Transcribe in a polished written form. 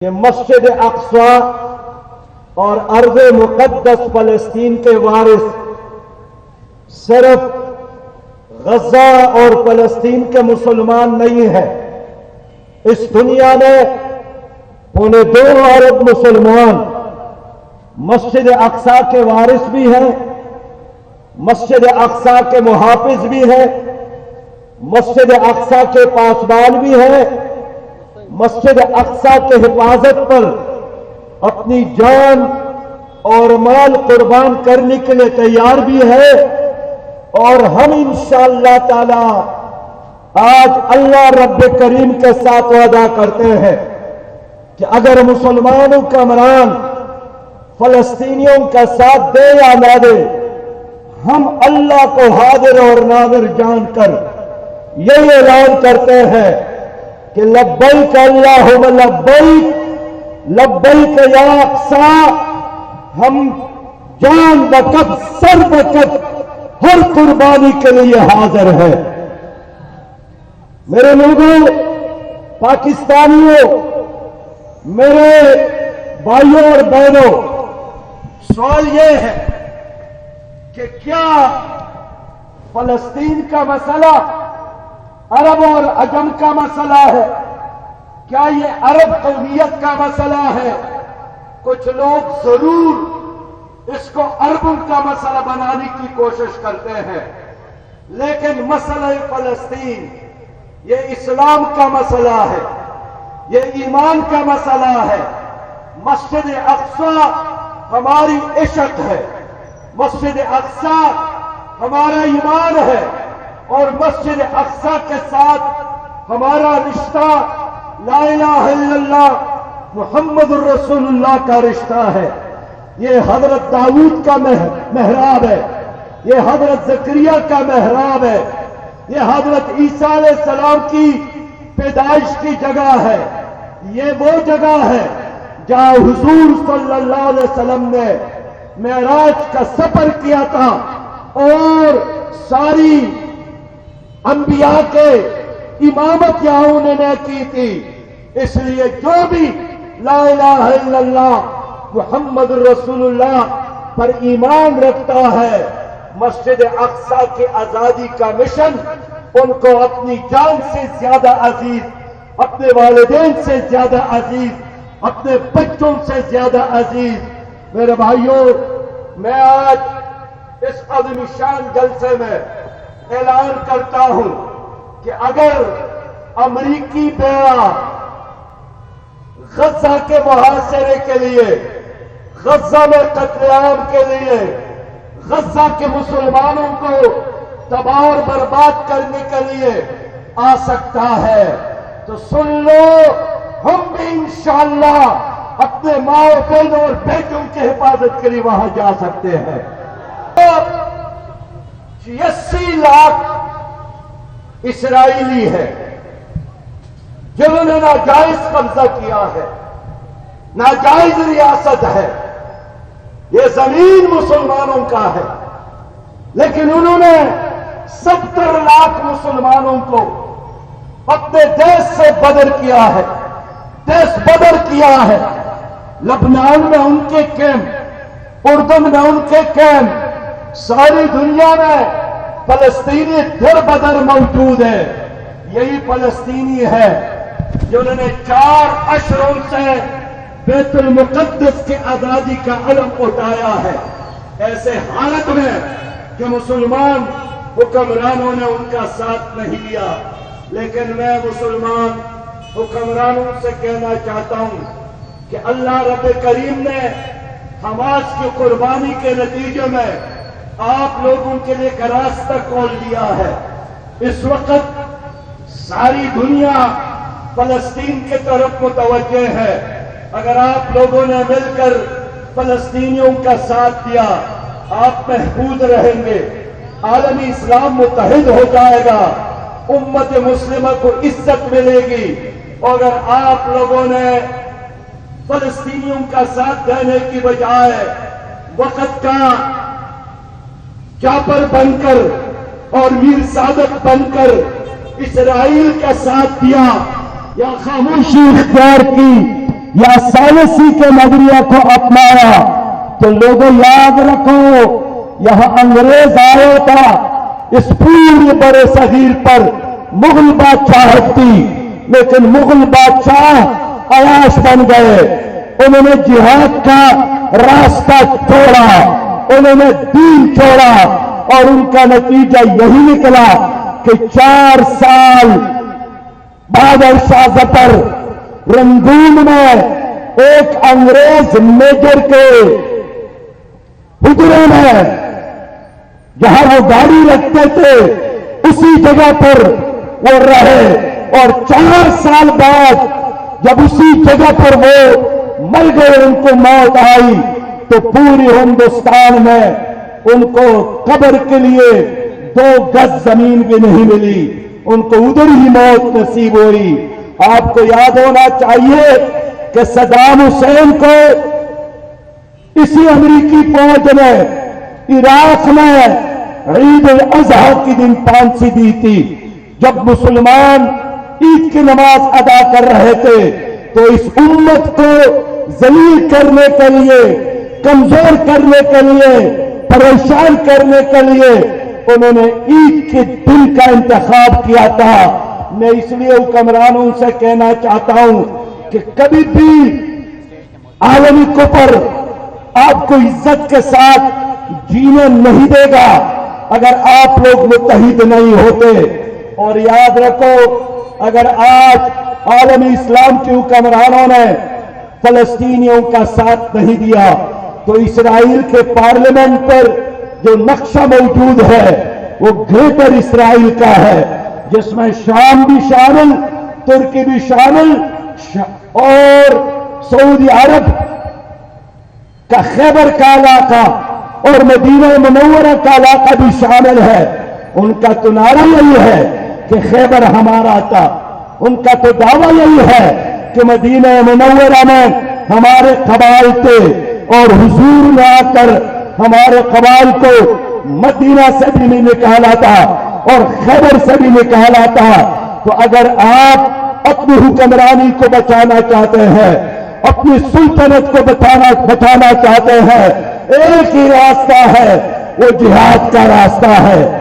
کہ مسجد اقصی اور ارض مقدس فلسطین کے وارث صرف غزہ اور فلسطین کے مسلمان نہیں ہیں. اس دنیا میں 2.25 ارب مسلمان مسجد اقصی کے وارث بھی ہیں، مسجد اقصی کے محافظ بھی ہیں، مسجد اقصی کے پاسبان بھی ہیں، مسجد اقصی کے حفاظت پر اپنی جان اور مال قربان کرنے کے لیے تیار بھی ہے. اور ہم انشاءاللہ تعالی آج اللہ رب کریم کے ساتھ وعدہ کرتے ہیں کہ اگر مسلمانوں کا عمران فلسطینیوں کا ساتھ دے یا نہ دے، ہم اللہ کو حاضر اور ناظر جان کر یہ اعلان کرتے ہیں کہ لبیک اللہم لبیک لبیک یا اقصی. ہم جان بقد سر بقد ہر قربانی کے لیے حاضر ہے. میرے لوگوں، پاکستانیوں، میرے بھائیوں اور بہنوں، سوال یہ ہے کہ کیا فلسطین کا مسئلہ عرب اور عجم کا مسئلہ ہے؟ کیا یہ عرب قومیت کا مسئلہ ہے؟ کچھ لوگ ضرور اس کو عربوں کا مسئلہ بنانے کی کوشش کرتے ہیں، لیکن مسئلہ فلسطین یہ اسلام کا مسئلہ ہے، یہ ایمان کا مسئلہ ہے. مسجد اقصی ہماری عشق ہے، مسجد اقصی ہمارا ایمان ہے، اور مسجد اقصی کے ساتھ ہمارا رشتہ لا الہ الا اللہ محمد الرسول اللہ کا رشتہ ہے. یہ حضرت داؤد کا محراب ہے، یہ حضرت زکریا کا محراب ہے، یہ حضرت عیسیٰ علیہ السلام کی پیدائش کی جگہ ہے. یہ وہ جگہ ہے جہاں حضور صلی اللہ علیہ وسلم نے معراج کا سفر کیا تھا اور ساری انبیاء کے امامت یہاں انہوں نے کی تھی. اس لیے جو بھی لا الہ الا اللہ محمد رسول اللہ پر ایمان رکھتا ہے، مسجد اقصی کی آزادی کا مشن ان کو اپنی جان سے زیادہ عزیز، اپنے والدین سے زیادہ عزیز، اپنے بچوں سے زیادہ عزیز. میرے بھائیوں، میں آج اس عظیم شان جلسے میں اعلان کرتا ہوں کہ اگر امریکی بیعہ غزہ کے محاصرے کے لیے، غزہ میں قتل عام کے لیے، غزہ کے مسلمانوں کو تباہ اور برباد کرنے کے لیے آ سکتا ہے، تو سن لو، ہم بھی انشاءاللہ اپنے ماں بہنوں اور بیٹوں کی حفاظت کے لیے وہاں جا سکتے ہیں. 86 لاکھ اسرائیلی ہے جنہوں نے ناجائز قبضہ کیا ہے، ناجائز ریاست ہے. یہ زمین مسلمانوں کا ہے، لیکن انہوں نے 70 لاکھ مسلمانوں کو اپنے دیش سے بدر کیا ہے، دیش بدر کیا ہے. لبنان میں ان کے کیمپ، اردن میں ان کے کیمپ، ساری دنیا میں فلسطینی در بدر موجود ہے. یہی فلسطینی ہے جنہوں نے 4 اشروں سے بیت المقدس کی آزادی کا علم اٹھایا ہے. ایسے حالت میں کہ مسلمان حکمرانوں نے ان کا ساتھ نہیں لیا، لیکن میں مسلمان حکمرانوں سے کہنا چاہتا ہوں کہ اللہ رب کریم نے حماس کی قربانی کے نتیجے میں آپ لوگوں کے لیے ایک راستہ کھول دیا ہے. اس وقت ساری دنیا فلسطین کی طرف متوجہ ہے. اگر آپ لوگوں نے مل کر فلسطینیوں کا ساتھ دیا، آپ محفوظ رہیں گے، عالمی اسلام متحد ہو جائے گا، امت مسلمہ کو عزت ملے گی. اور اگر آپ لوگوں نے فلسطینیوں کا ساتھ دینے کی بجائے وقت کا چاپر بن کر اور میر صادق بن کر اسرائیل کا ساتھ دیا یا خاموشی اختیار کی، یا ثالثی کے نظریے کو اپنایا تو لوگوں یاد رکھو یہاں انگریز آیا تھا اس پورے برے صغیر پر مغل بادشاہت تھی لیکن مغل بادشاہ عیاش بن گئے انہوں نے جہاد کا راستہ چھوڑا انہوں نے دین چھوڑا اور ان کا نتیجہ یہی نکلا کہ 4 سال بہادر شاہ ظفر رنگون میں ایک انگریز میجر کے حجرے میں جہاں وہ گاڑی رکھتے تھے اسی جگہ پر وہ رہے اور 4 سال بعد جب اسی جگہ پر وہ مر گئے ان کو موت آئی تو پوری ہندوستان میں ان کو قبر کے لیے 2 گز زمین بھی نہیں ملی ان کو ادھر ہی موت نصیب ہوئی. آپ کو یاد ہونا چاہیے کہ صدام حسین کو اسی امریکی فوج نے عراق میں عید الاضحیٰ کے دن پھانسی دی تھی. جب مسلمان عید کی نماز ادا کر رہے تھے تو اس امت کو ذلیل کرنے کے لیے کمزور کرنے کے لیے پریشان کرنے کے لیے انہوں نے عید کے دن کا انتخاب کیا تھا. میں اس لیے حکمرانوں سے کہنا چاہتا ہوں کہ کبھی بھی عالمی کفر آپ کو عزت کے ساتھ جینے نہیں دے گا اگر آپ لوگ متحد نہیں ہوتے. اور یاد رکھو اگر آج عالمی اسلام کے حکمرانوں نے فلسطینیوں کا ساتھ نہیں دیا تو اسرائیل کے پارلیمنٹ پر جو نقشہ موجود ہے وہ گریٹر اسرائیل کا ہے جس میں شام بھی شامل ترکی بھی شامل اور سعودی عرب کا خیبر کا علاقہ اور مدینہ منورہ کا علاقہ بھی شامل ہے. ان کا تو نعرہ یہی ہے کہ خیبر ہمارا تھا. ان کا تو دعویٰ یہی ہے کہ مدینہ منورہ میں ہمارے قبائل تھے اور حضور نے آ کر ہمارے قبائل کو مدینہ سے بھی نہیں نکالا تھا اور خیبر سے بھی نکالا تھا. تو اگر آپ اپنی حکمرانی کو بچانا چاہتے ہیں اپنی سلطنت کو بچانا چاہتے ہیں ایک ہی راستہ ہے وہ جہاد کا راستہ ہے.